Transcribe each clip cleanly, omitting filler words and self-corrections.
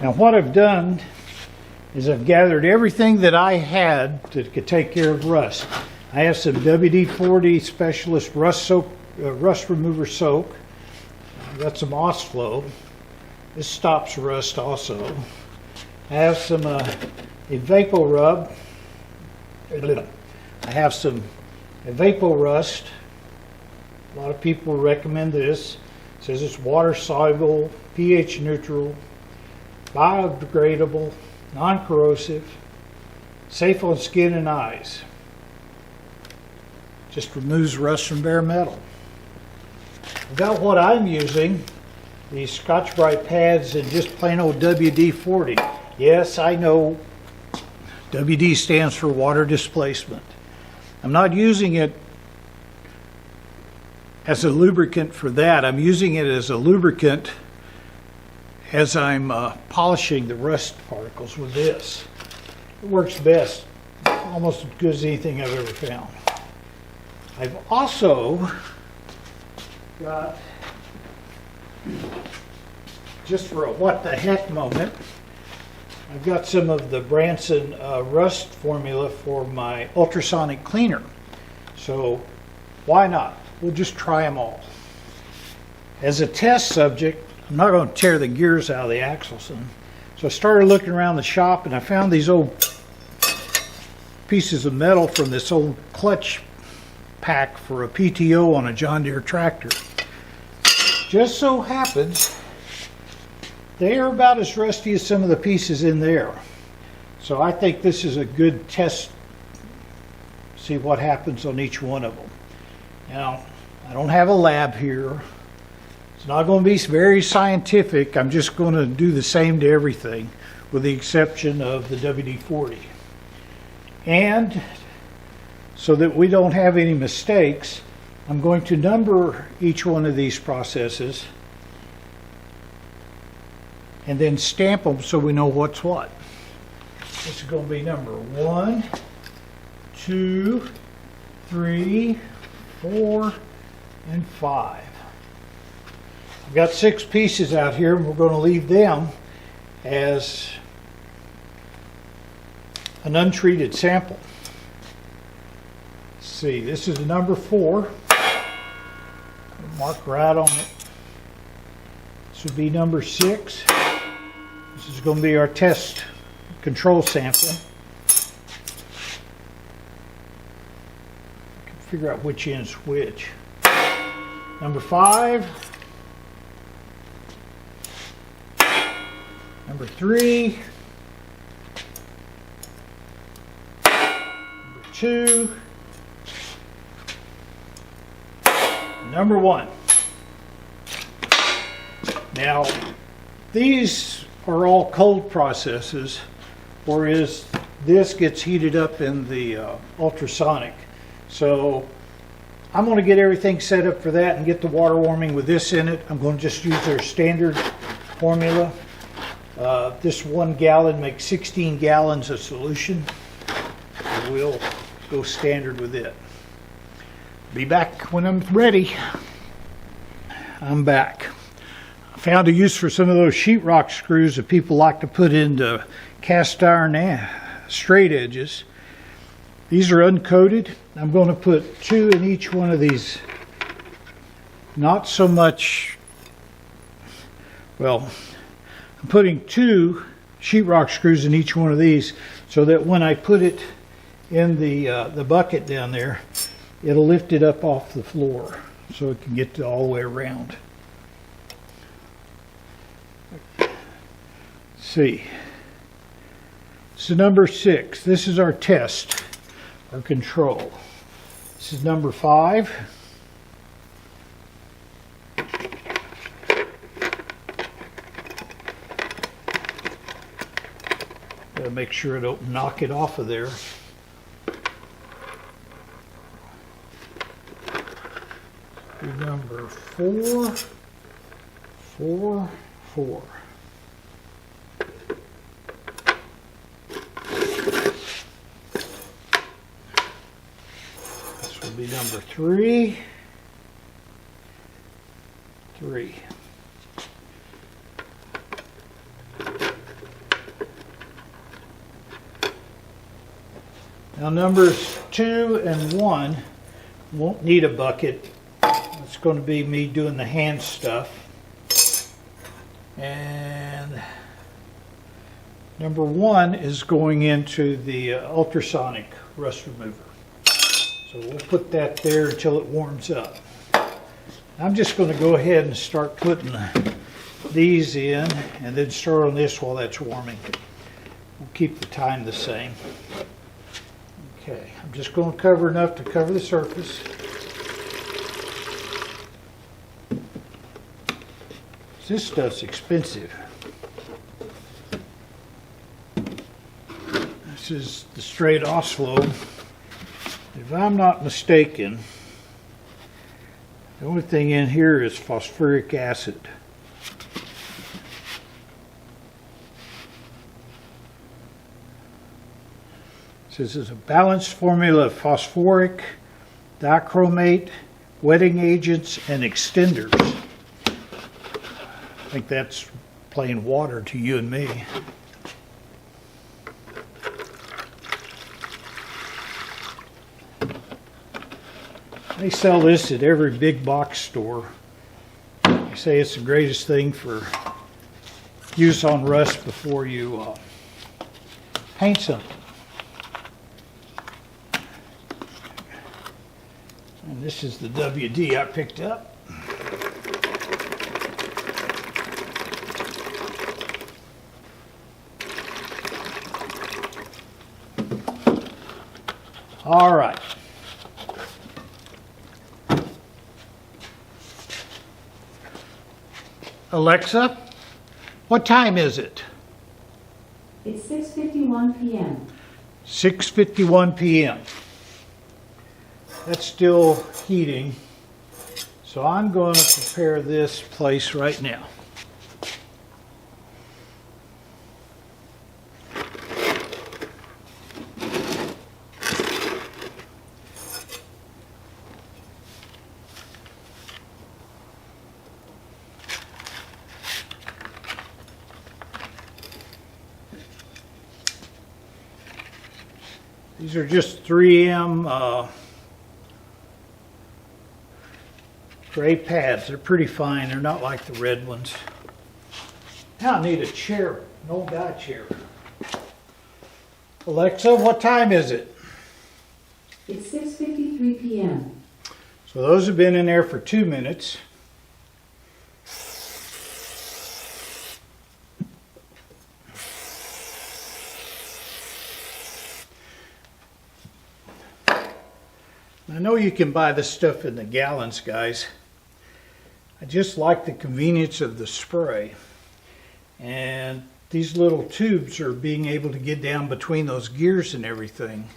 Now what I've done is I've gathered everything that I had that could take care of rust. I have some WD-40 Specialist rust remover soak. I've got some Osflow. This stops rust also. I have some Vapor Rub. I have some Vapor Rust. A lot of people recommend this. It says it's water soluble, pH neutral, biodegradable, non-corrosive, safe on skin and eyes. Just removes rust from bare metal. About what I'm using, these Scotch-Brite pads and just plain old WD-40. Yes, I know WD stands for water displacement. I'm not using it as a lubricant for that. I'm using it as a lubricant as I'm polishing the rust particles with this. It works best, almost as good as anything I've ever found. I've also got, just for a what the heck moment, I've got some of the Branson rust formula for my ultrasonic cleaner. So why not? We'll just try them all. As a test subject, I'm not going to tear the gears out of the Axelson. So I started looking around the shop and I found these old pieces of metal from this old clutch pack for a PTO on a John Deere tractor. Just so happens they are about as rusty as some of the pieces in there. So I think this is a good test. See what happens on each one of them. Now, I don't have a lab here. It's not going to be very scientific. I'm just going to do the same to everything with the exception of the WD-40. And so that we don't have any mistakes, I'm going to number each one of these processes and then stamp them so we know what's what. This is going to be number 1, 2, 3, 4, and 5. I've got 6 pieces out here and we're going to leave them as an untreated sample. Let's see, this is number 4. Mark right on it. This would be number 6. This is going to be our test control sample. I can figure out which end's which. Number 5. Number 3. Number 2. Number 1. Now, these are all cold processes, whereas this gets heated up in the ultrasonic. So I'm going to get everything set up for that and get the water warming with this in it. I'm going to just use their standard formula. This 1 gallon makes 16 gallons of solution. So we'll go standard with it. Be back when I'm ready. I'm back. I found a use for some of those sheetrock screws that people like to put into cast iron straight edges. These are uncoated. I'm going to put 2 in each one of these. Not so much, well, I'm putting 2 sheetrock screws in each one of these so that when I put it in the bucket down there, it'll lift it up off the floor so it can get all the way around. Let's see. This is number 6. This is our test, our control. This is number 5. Gotta make sure I don't knock it off of there. Number 4, 4, 4. This will be number 3, 3. Now numbers 2 and 1 won't need a bucket. It's going to be me doing the hand stuff. And number 1 is going into the ultrasonic rust remover. So we'll put that there until it warms up. I'm just going to go ahead and start putting these in and then start on this while that's warming. We'll keep the time the same. Okay, I'm just going to cover enough to cover the surface. This stuff's expensive. This is the straight Oslo. If I'm not mistaken, the only thing in here is phosphoric acid. This is a balanced formula of phosphoric, dichromate, wetting agents, and extenders. I think that's plain water to you and me. They sell this at every big box store. They say it's the greatest thing for use on rust before you paint something. And this is the WD I picked up. All right. Alexa, what time is it? It's 6:51 p.m. 6:51 p.m. That's still heating, so I'm going to prepare this place right now. These are just 3M gray pads. They're pretty fine. They're not like the red ones. Now I need a chair, an old guy chair. Alexa, what time is it? It's 6:53 p.m. So those have been in there for 2 minutes. I know you can buy this stuff in the gallons, guys. I just like the convenience of the spray. And these little tubes are being able to get down between those gears and everything.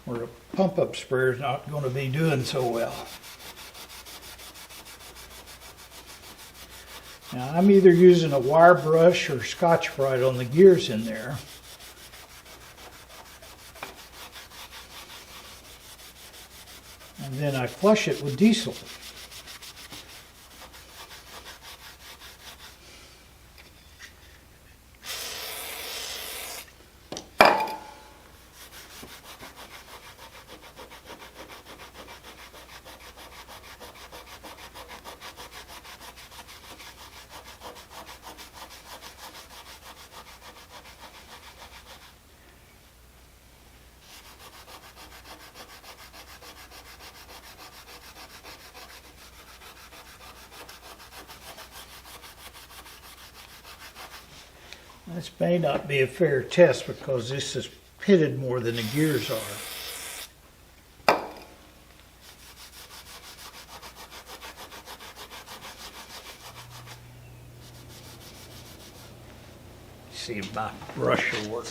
Where a pump-up sprayer is not going to be doing so well. Now I'm either using a wire brush or Scotch-Brite on the gears in there. And then I flush it with diesel. This may not be a fair test because this is pitted more than the gears are. See if my brush will work.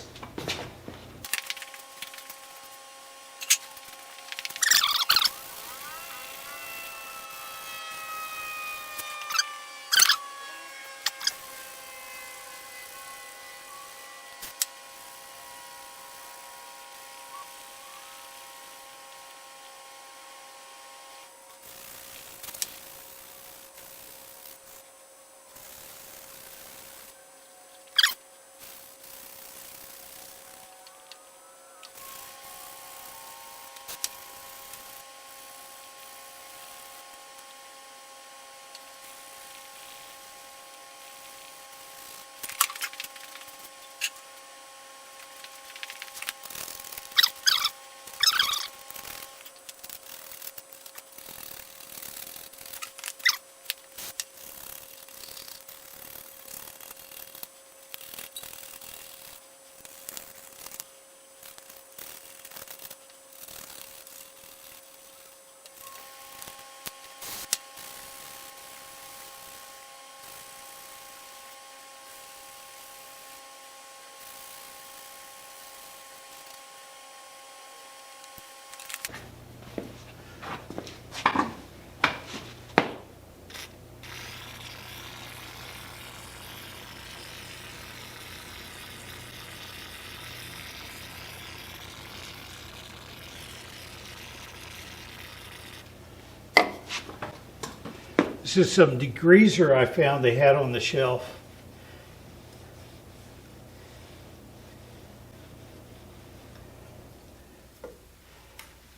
This is some degreaser I found they had on the shelf.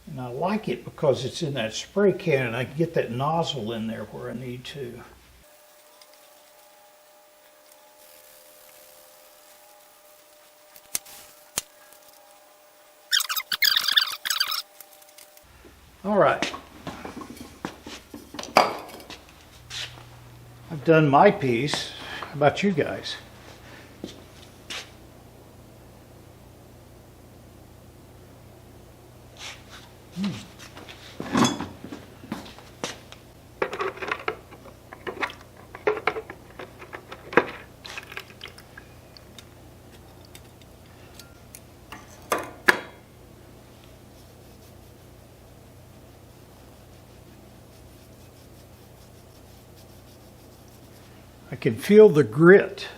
And I like it because it's in that spray can and I can get that nozzle in there where I need to. All right. I've done my piece. How about you guys? I can feel the grit,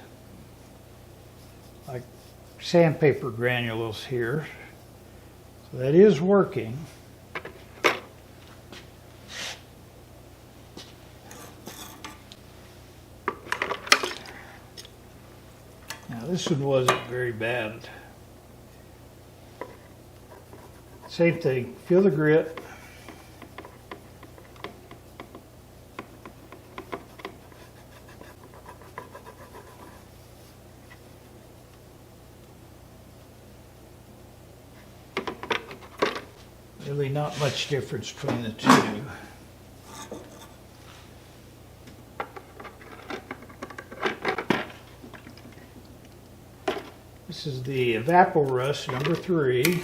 like sandpaper granules here. So that is working. Now this one wasn't very bad. Same thing, feel the grit. Really not much difference between the two. This is the Evaporust number 3.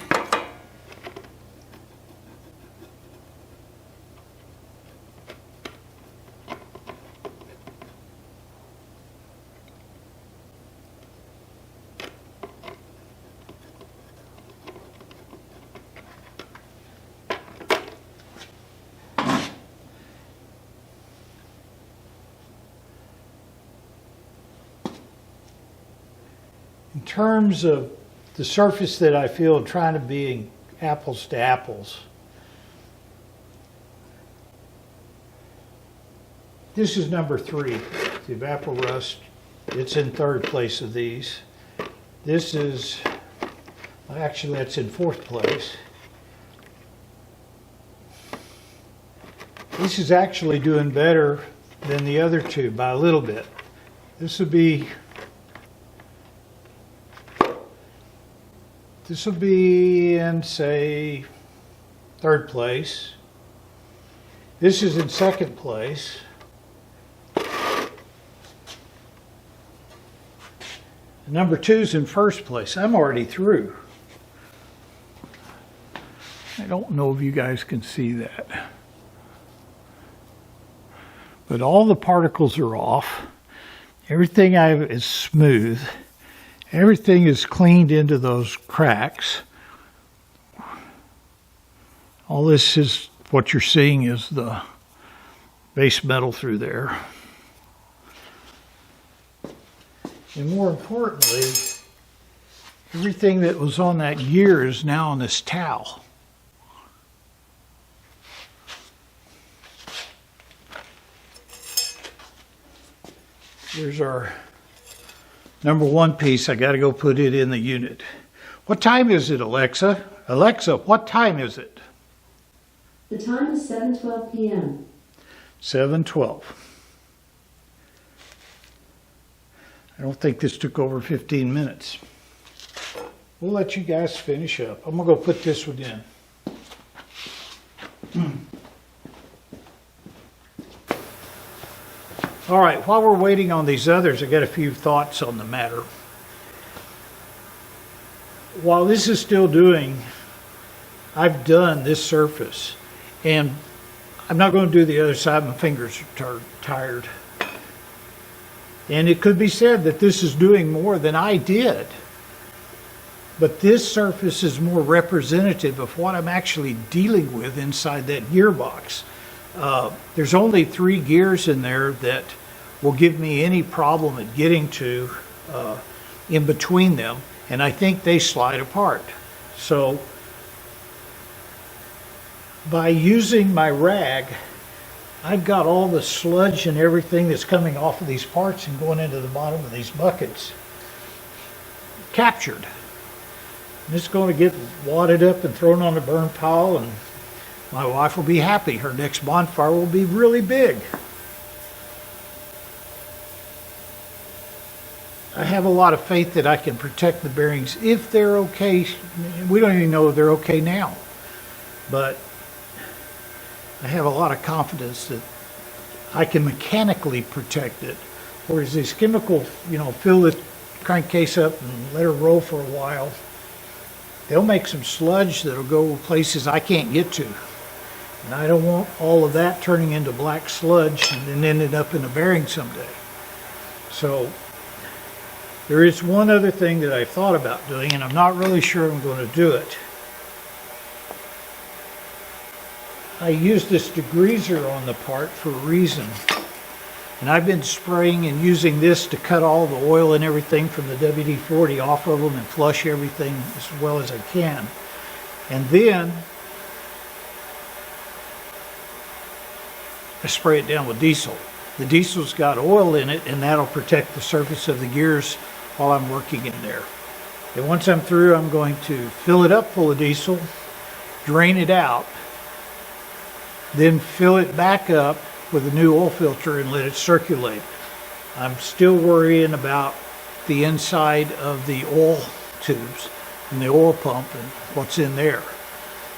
In terms of the surface that I feel trying to be apples to apples, this is number 3, the Evaporust. It's in 3rd place of these. This is, well, actually that's in 4th place. This is actually doing better than the other two by a little bit. This would be in, say, 3rd place. This is in 2nd place. Number 2 is in 1st place. I'm already through. I don't know if you guys can see that. But all the particles are off. Everything is smooth. Everything is cleaned into those cracks. All this is, what you're seeing is the base metal through there. And more importantly, everything that was on that gear is now on this towel. Here's our number 1 piece. I got to go put it in the unit. What time is it, Alexa? Alexa, what time is it? The time is 7:12 p.m. 7:12. I don't think this took over 15 minutes. We'll let you guys finish up. I'm going to go put this one in. All right, while we're waiting on these others, I got a few thoughts on the matter. While this is still doing, I've done this surface, and I'm not going to do the other side. My fingers are tired. And it could be said that this is doing more than I did. But this surface is more representative of what I'm actually dealing with inside that gearbox. There's only 3 gears in there that will give me any problem at getting to in between them, and I think they slide apart. So by using my rag, I've got all the sludge and everything that's coming off of these parts and going into the bottom of these buckets captured. And it's going to get wadded up and thrown on the burn pile, and my wife will be happy. Her next bonfire will be really big. I have a lot of faith that I can protect the bearings if they're okay. We don't even know if they're okay now, but I have a lot of confidence that I can mechanically protect it. Whereas these chemical, fill the crankcase up and let her roll for a while, they'll make some sludge that'll go places I can't get to. And I don't want all of that turning into black sludge and then ending up in a bearing someday. So there is one other thing that I've thought about doing, and I'm not really sure I'm going to do it. I use this degreaser on the part for a reason. And I've been spraying and using this to cut all the oil and everything from the WD-40 off of them and flush everything as well as I can. And then I spray it down with diesel. The diesel's got oil in it, and that'll protect the surface of the gears while I'm working in there. And once I'm through, I'm going to fill it up full of diesel, drain it out, then fill it back up with a new oil filter and let it circulate. I'm still worrying about the inside of the oil tubes and the oil pump and what's in there.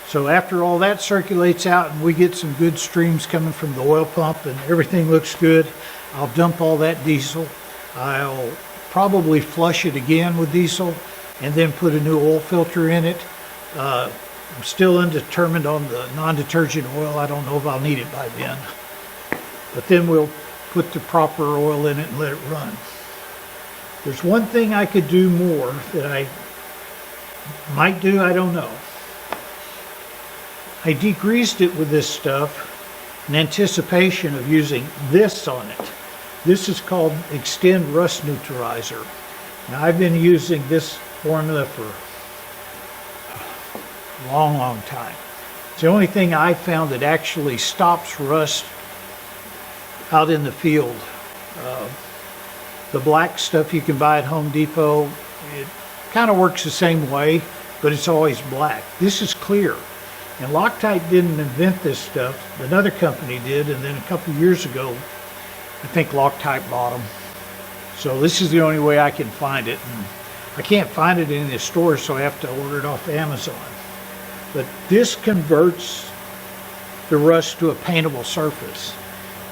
So after all that circulates out and we get some good streams coming from the oil pump and everything looks good, I'll dump all that diesel. I'll probably flush it again with diesel and then put a new oil filter in it. I'm still undetermined on the non-detergent oil. I don't know if I'll need it by then. But then we'll put the proper oil in it and let it run. There's one thing I could do more that I might do, I don't know. I degreased it with this stuff in anticipation of using this on it. This is called Extend Rust Neutralizer. Now I've been using this formula for a long time. It's the only thing I found that actually stops rust out in the field. The black stuff you can buy at Home Depot, it kind of works the same way, but it's always black. This is clear. And Loctite didn't invent this stuff. Another company did, and then a couple years ago, I think Loctite bought them. So this is the only way I can find it. And I can't find it in the store, so I have to order it off Amazon. But this converts the rust to a paintable surface.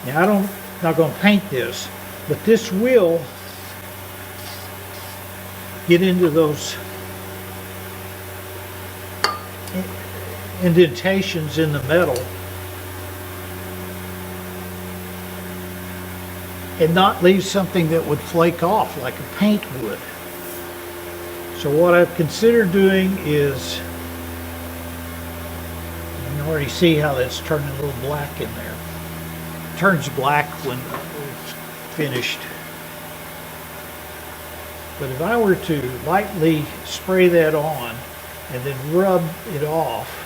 Now I'm not going to paint this, but this will get into those indentations in the metal and not leave something that would flake off like a paint would. So what I've considered doing is, you can already see how that's turning a little black in there. It turns black when it's finished. But if I were to lightly spray that on and then rub it off,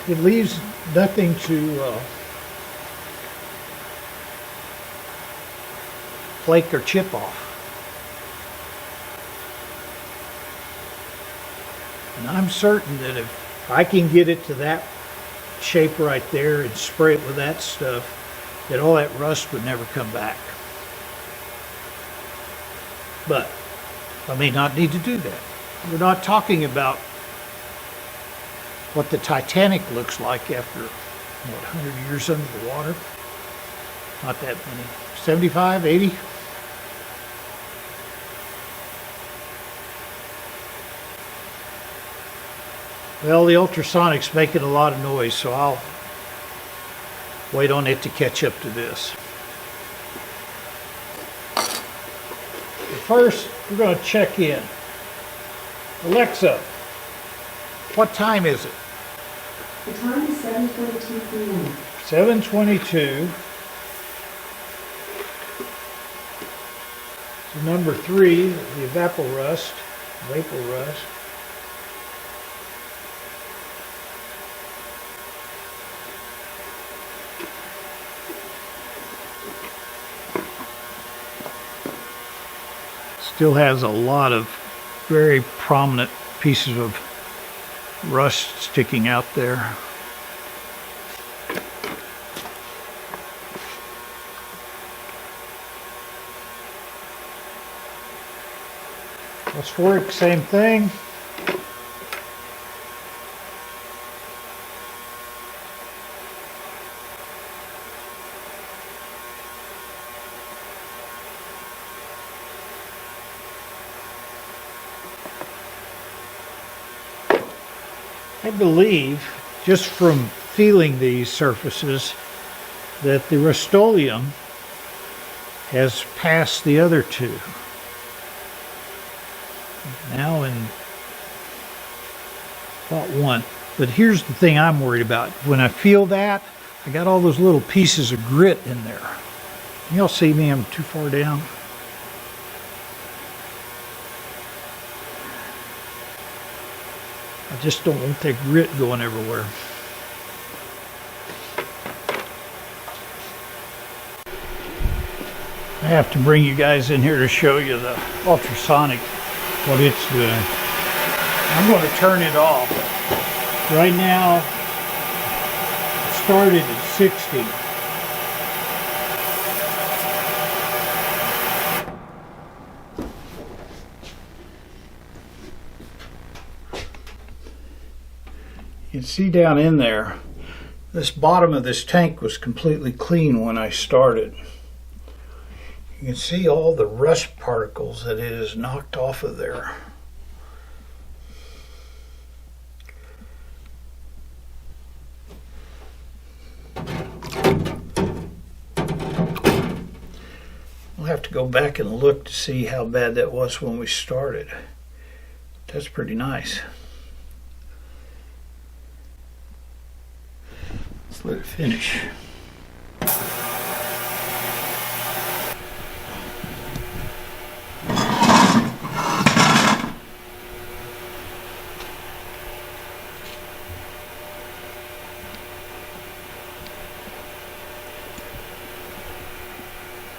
it leaves nothing to flake or chip off. And I'm certain that if I can get it to that shape right there and spray it with that stuff, that all that rust would never come back. But I may not need to do that. We're not talking about what the Titanic looks like after, 100 years under the water? Not that many. 75, 80? Well, the Ultrasonic's making a lot of noise, so I'll wait on it to catch up to this. But first, we're going to check in. Alexa, what time is it? The time is 7:22 p.m. 7:22. So number 3, the vapor rust. Still has a lot of very prominent pieces of rust sticking out there. Let's work, same thing. I believe, just from feeling these surfaces, that the Rust-Oleum has passed the other two. Now in about one. But here's the thing I'm worried about. When I feel that, I got all those little pieces of grit in there. Y'all see me? I'm too far down. I just don't want that grit going everywhere. I have to bring you guys in here to show you the ultrasonic, what it's doing. I'm going to turn it off. Right now, it started at 60. You can see down in there, this bottom of this tank was completely clean when I started. You can see all the rust particles that it has knocked off of there. I'll have to go back and look to see how bad that was when we started. That's pretty nice. Let's let it finish.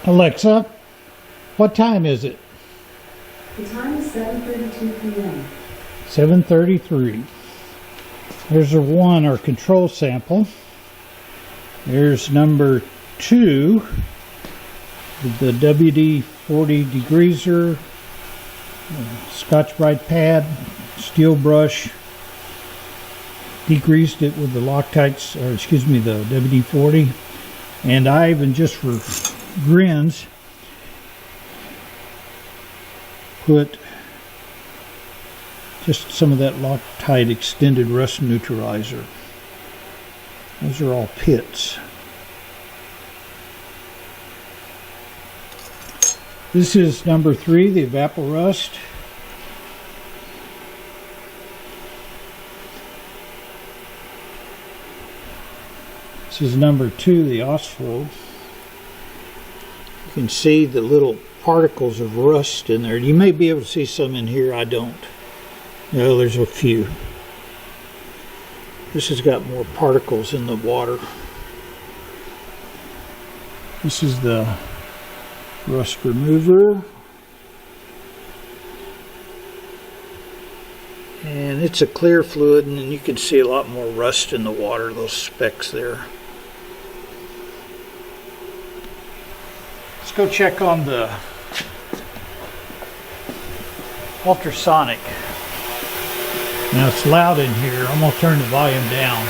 Alexa, what time is it? The time is 7:32 p.m. 7:33. There's our control sample. There's number 2, the WD-40 degreaser, Scotch-Brite pad, steel brush, degreased it with the Loctites, the WD-40, and I even just for grins put just some of that Loctite extended rust neutralizer. Those are all pits. This is number 3, the Evaporust. This is number 2, the Osflow. You can see the little particles of rust in there. You may be able to see some in here, I don't. No, there's a few. This has got more particles in the water. This is the rust remover. And it's a clear fluid, and you can see a lot more rust in the water, those specks there. Let's go check on the ultrasonic. Now it's loud in here. I'm going to turn the volume down.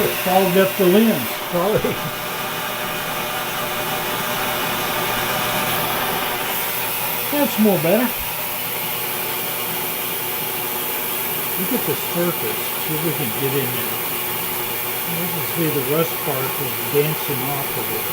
It fogged up the lens. Sorry. That's more better. Look at the surface. See if we can get in there. You can see the rust particles dancing off of it.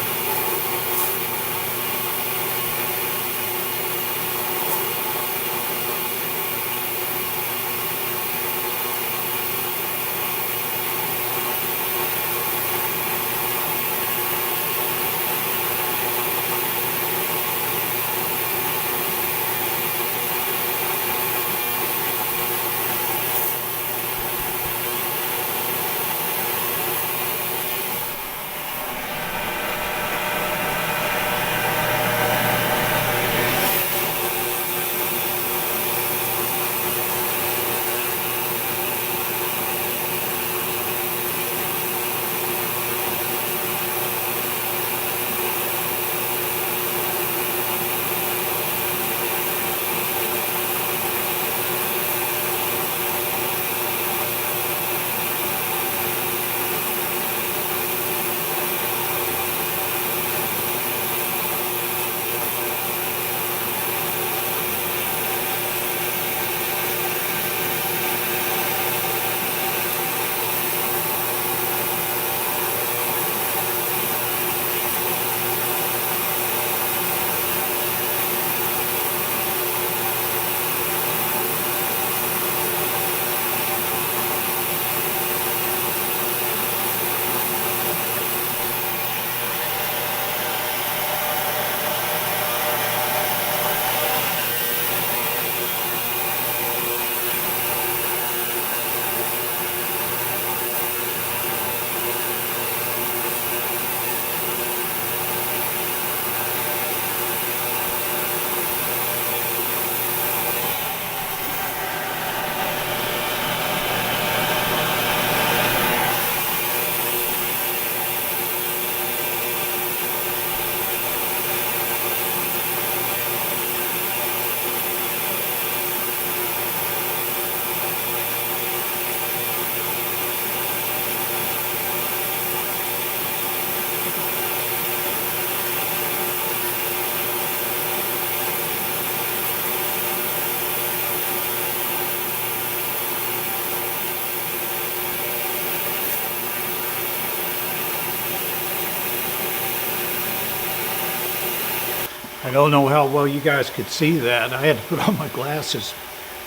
I don't know how well you guys could see that. I had to put on my glasses.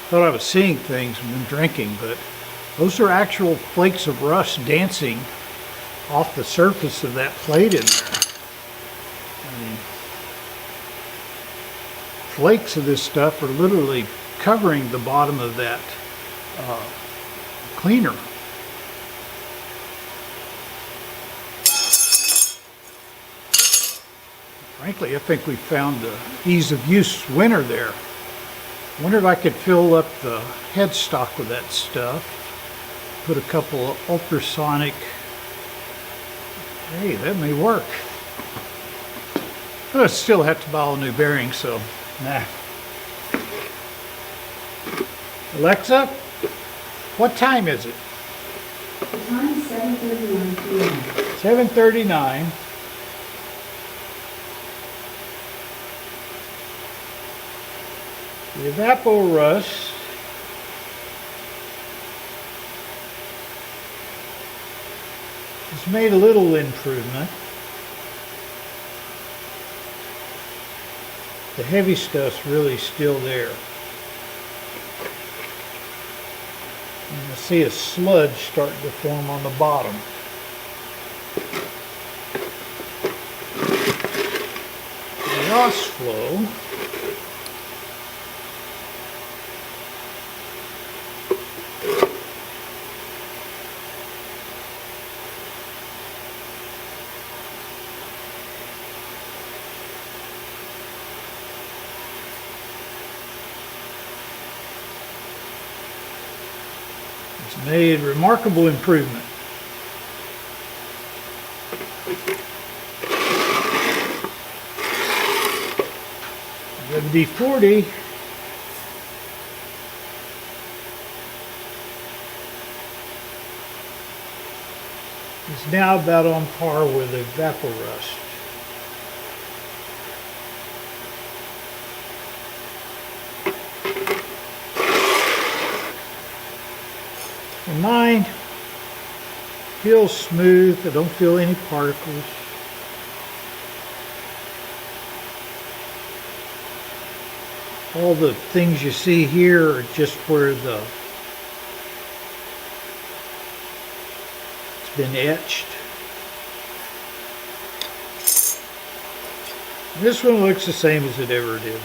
Thought I was seeing things when drinking, but those are actual flakes of rust dancing off the surface of that plate in there. I mean, flakes of this stuff are literally covering the bottom of that cleaner. Frankly, I think we found the ease of use winner there. Wonder if I could fill up the headstock with that stuff. Put a couple of ultrasonic. Hey, that may work. But I still have to buy all new bearings, so nah. Alexa, what time is it? The time is 7:39 p.m. 7:39. The evapor rust has made a little improvement. The heavy stuff's really still there. And I see a sludge starting to form on the bottom. The rust flow has made remarkable improvement. WD-40 is now about on par with evapor rust. And mine feels smooth. I don't feel any particles. All the things you see here are just where it's been etched. This one looks the same as it ever did.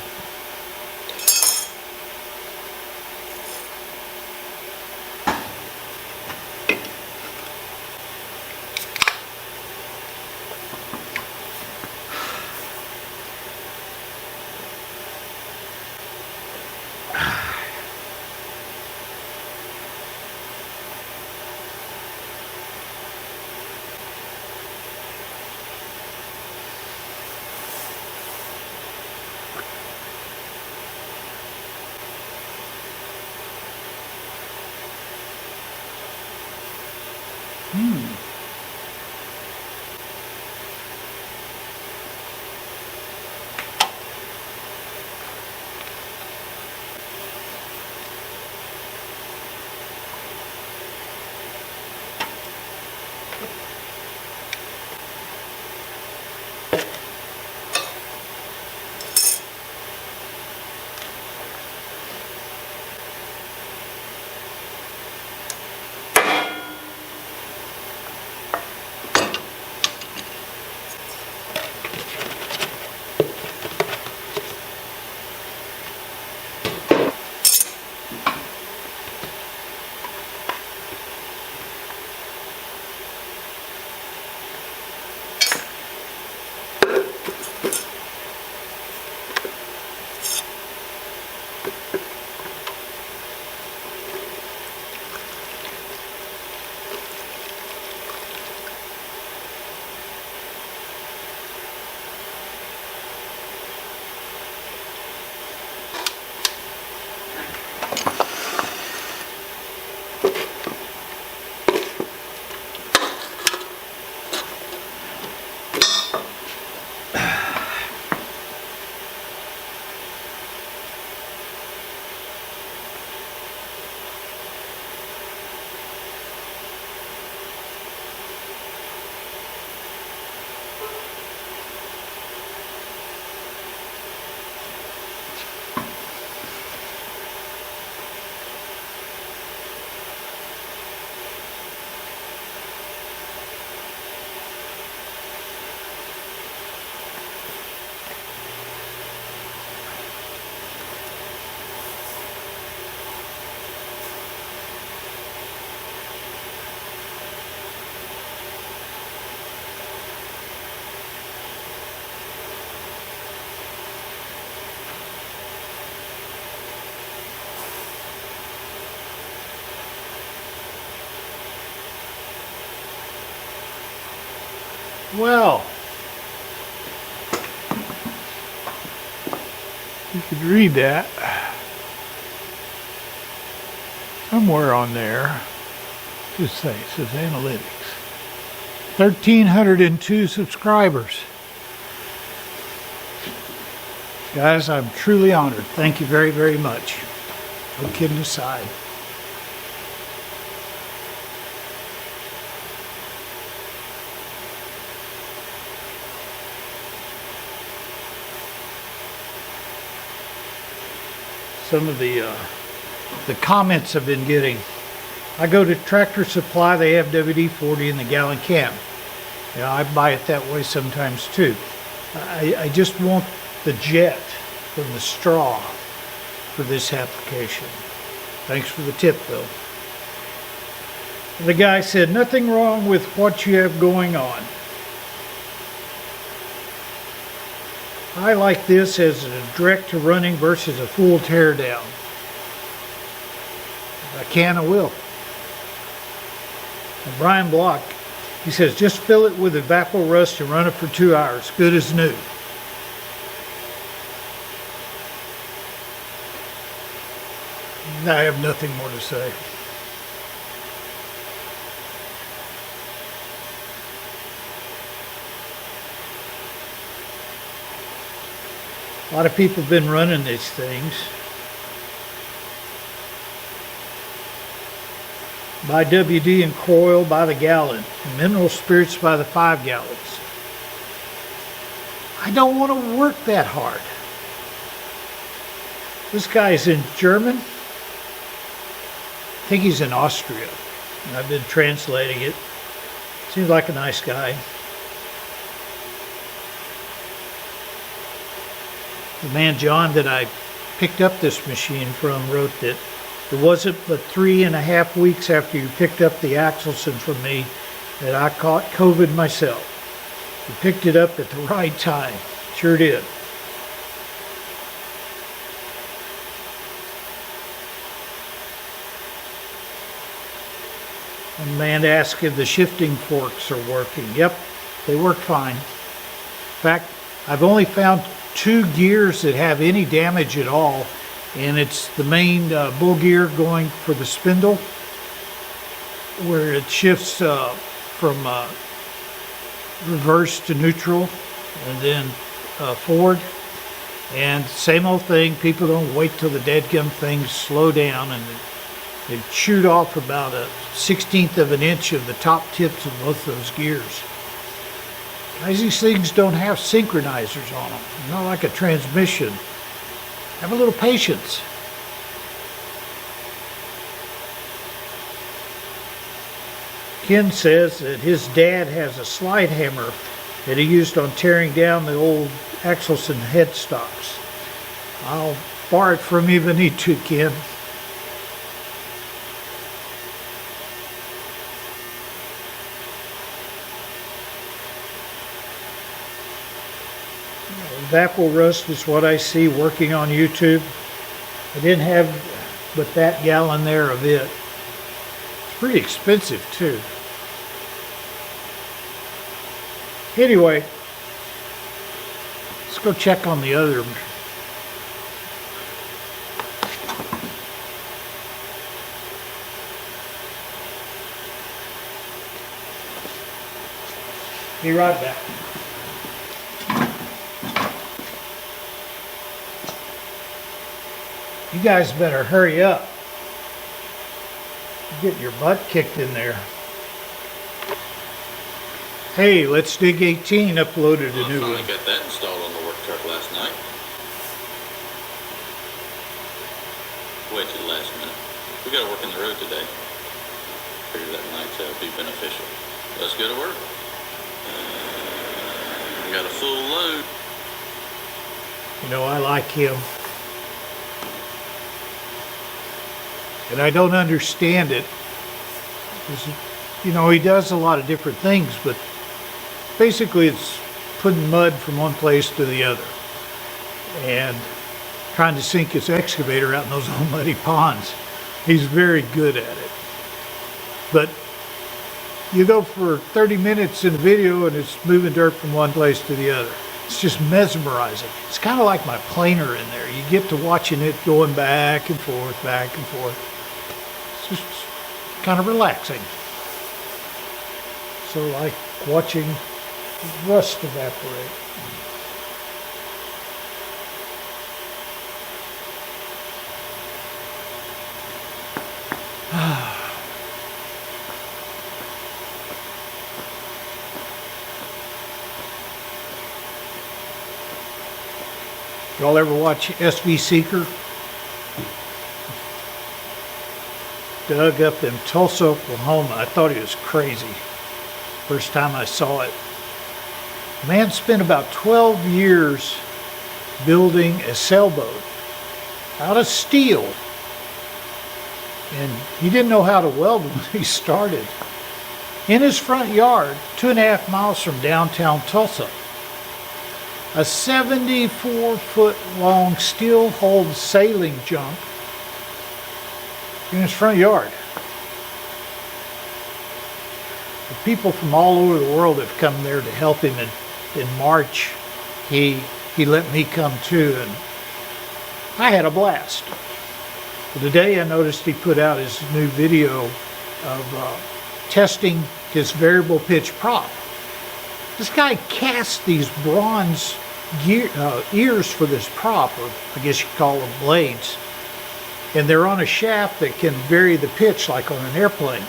Well, you could read that somewhere on there. Just say, it says analytics. 1,302 subscribers. Guys, I'm truly honored. Thank you very, very much. No kidding aside. Some of the comments I've been getting. I go to Tractor Supply, they have WD-40 in the gallon can. You know, I buy it that way sometimes too. I just want the jet from the straw for this application. Thanks for the tip though. The guy said, nothing wrong with what you have going on. I like this as a direct to running versus a full tear down. If I can, I will. And Brian Block, he says, just fill it with Evapor Rust and run it for 2 hours. Good as new. I have nothing more to say. A lot of people have been running these things. Buy WD and coil by the gallon, and mineral spirits by the 5 gallons. I don't want to work that hard. This guy's in German. I think he's in Austria. And I've been translating it. Seems like a nice guy. The man John that I picked up this machine from wrote that it wasn't but 3.5 weeks after you picked up the Axelson from me that I caught COVID myself. You picked it up at the right time. Sure did. And the man asked if the shifting forks are working. Yep, they work fine. In fact, I've only found 2 gears that have any damage at all, and it's the main bull gear going for the spindle, where it shifts from reverse to neutral and then forward. And same old thing, people don't wait till the deadgum things slow down, and they shoot off about 1/16 of an inch of the top tips of both those gears. Guys, these things don't have synchronizers on them. Not like a transmission. Have a little patience. Ken says that his dad has a slide hammer that he used on tearing down the old Axelson headstocks. I'll borrow it from you if I need to, Ken. Apple rust is what I see working on YouTube. I didn't have but that gallon there of it. It's pretty expensive too. Anyway, let's go check on the other. Be right back. You guys better hurry up. You're getting your butt kicked in there. Hey, Let's Dig 18 uploaded a new one. I got that installed on the work truck last night. Wait till the last minute. We got to work on the road today. Figured that might be beneficial. Let's go to work. We got a full load. You know, I like him. And I don't understand it. You know, he does a lot of different things, but basically it's putting mud from one place to the other and trying to sink his excavator out in those old muddy ponds. He's very good at it. But you go for 30 minutes in a video and it's moving dirt from one place to the other. It's just mesmerizing. It's kind of like my planer in there. You get to watching it going back and forth, back and forth. It's just kind of relaxing. So like watching rust evaporate. Y'all ever watch SV Seeker? Dug up in Tulsa, Oklahoma. I thought he was crazy. First time I saw it. Man spent about 12 years building a sailboat out of steel. And he didn't know how to weld when he started. In his front yard, 2.5 miles from downtown Tulsa. A 74-foot long steel-hulled sailing junk in his front yard. The people from all over the world have come there to help him. In March, he let me come too, and I had a blast. But today I noticed he put out his new video of testing his variable pitch prop. This guy cast these bronze ears for this prop, or I guess you call them blades. and they're on a shaft that can vary the pitch like on an airplane.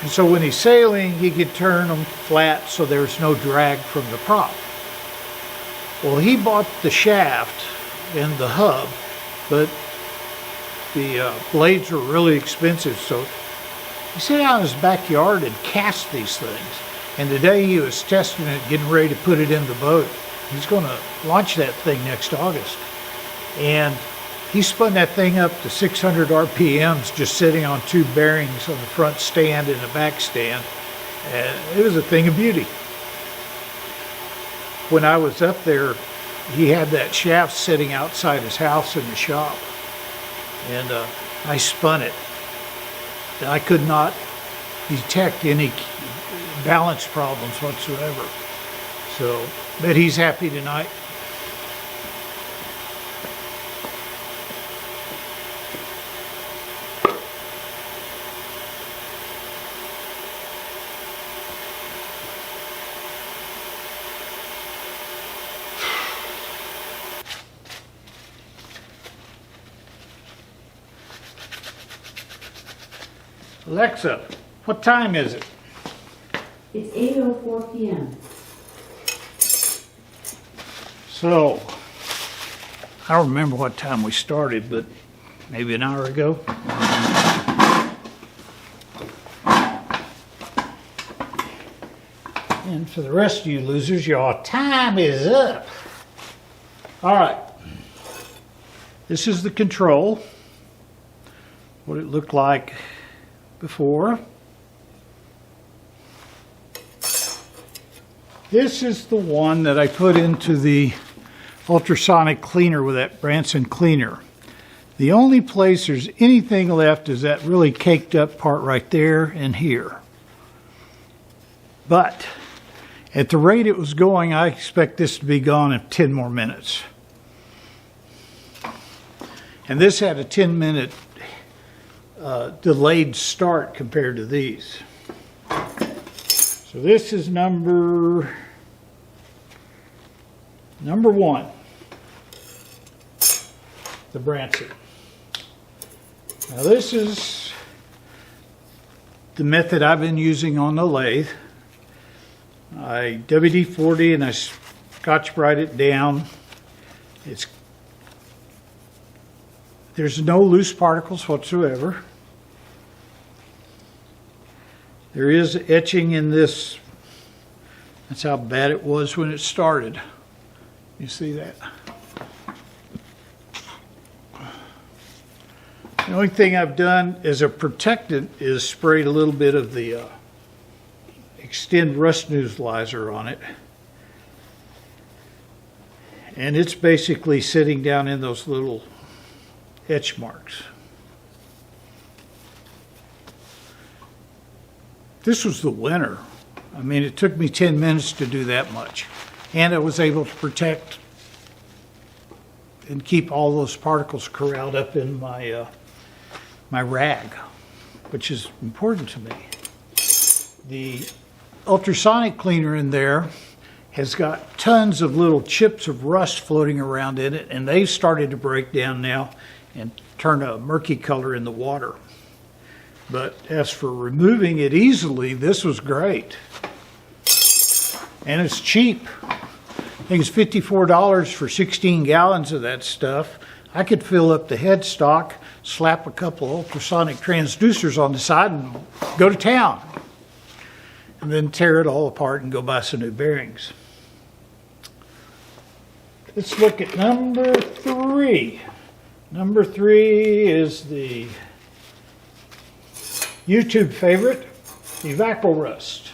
And so when he's sailing, he can turn them flat so there's no drag from the prop. Well, he bought the shaft and the hub, but the blades were really expensive, so he sat out in his backyard and cast these things. And today he was testing it, getting ready to put it in the boat. He's going to launch that thing next August. And he spun that thing up to 600 RPMs just sitting on two bearings on the front stand and the back stand. And it was a thing of beauty. When I was up there, he had that shaft sitting outside his house in the shop. And I spun it. And I could not detect any balance problems whatsoever. So, but he's happy tonight. Alexa, what time is it? It's 8:04 p.m. So, I don't remember what time we started, but maybe an hour ago. And for the rest of you losers, your time is up. All right. This is the control. What it looked like before. This is the one that I put into the ultrasonic cleaner with that Branson cleaner. The only place there's anything left is that really caked up part right there and here. But at the rate it was going, I expect this to be gone in 10 more minutes. And this had a 10-minute delayed start compared to these. So this is number one, the Branson. Now this is the method I've been using on the lathe. I WD-40 and I Scotch-Brite it down. There's no loose particles whatsoever. There is etching in this. That's how bad it was when it started. You see that? The only thing I've done as a protectant is sprayed a little bit of the Extend Rust Neutralizer on it. And it's basically sitting down in those little etch marks. This was the winner. I mean, it took me 10 minutes to do that much. And I was able to protect and keep all those particles corralled up in my my rag, which is important to me. The ultrasonic cleaner in there has got tons of little chips of rust floating around in it, and they've started to break down now and turn a murky color in the water. But as for removing it easily, this was great. And it's cheap. I think it's $54 for 16 gallons of that stuff. I could fill up the headstock, slap a couple ultrasonic transducers on the side and go to town. And then tear it all apart and go buy some new bearings. Let's look at number 3. Number 3 is the YouTube favorite, the Rust.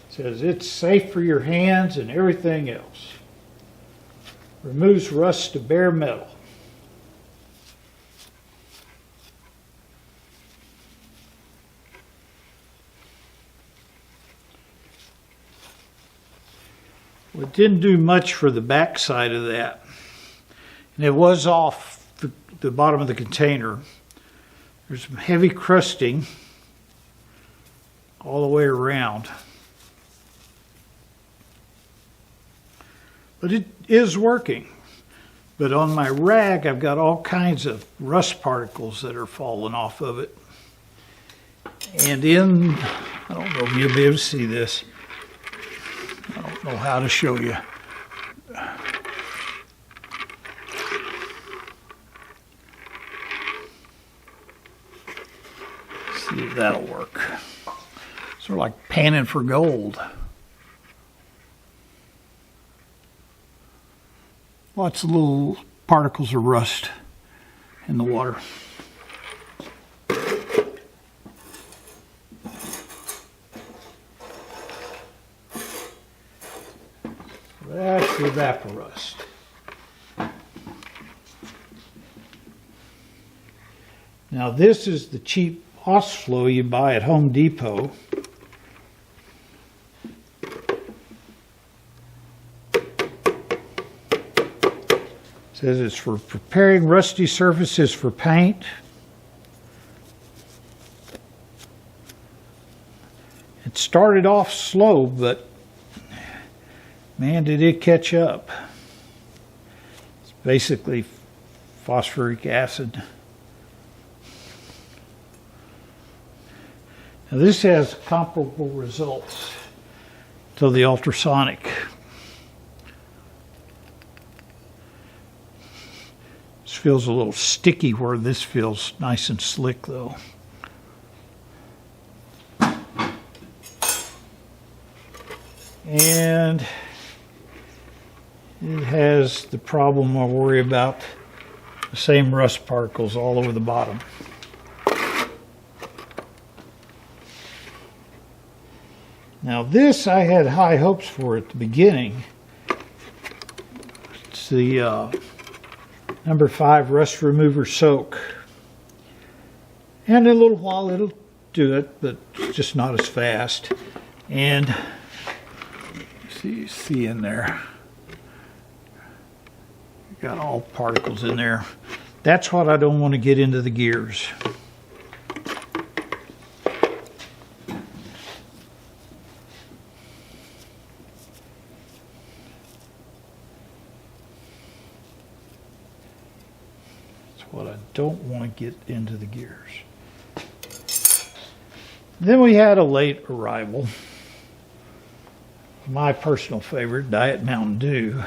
Says it's safe for your hands and everything else. Removes rust to bare metal. Well, it didn't do much for the back side of that. And it was off the bottom of the container. There's some heavy crusting all the way around. But it is working. But on my rag, I've got all kinds of rust particles that are falling off of it. And I don't know if you'll be able to see this. I don't know how to show you. See if that'll work. Sort of like panning for gold. Lots of little particles of rust in the water. That's the evaporust. Now this is the cheap Osflow you buy at Home Depot. Says it's for preparing rusty surfaces for paint. It started off slow, but man, did it catch up. It's basically phosphoric acid. Now this has comparable results to the ultrasonic. This feels a little sticky where this feels nice and slick though. And it has the problem I worry about, the same rust particles all over the bottom. Now this I had high hopes for at the beginning. It's the number 5 rust remover soak. And in a little while it'll do it, but it's just not as fast. And see in there. Got all particles in there. That's what I don't want to get into the gears. That's what I don't want to get into the gears. Then we had a late arrival. My personal favorite, Diet Mountain Dew.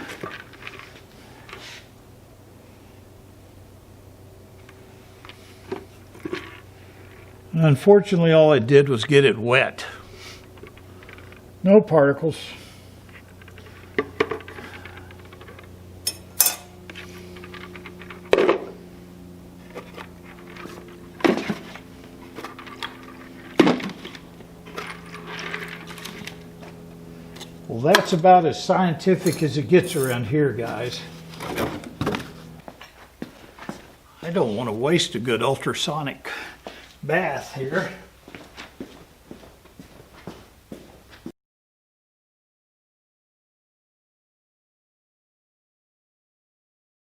And unfortunately, all it did was get it wet. No particles. Well, that's about as scientific as it gets around here, guys. I don't want to waste a good ultrasonic bath here.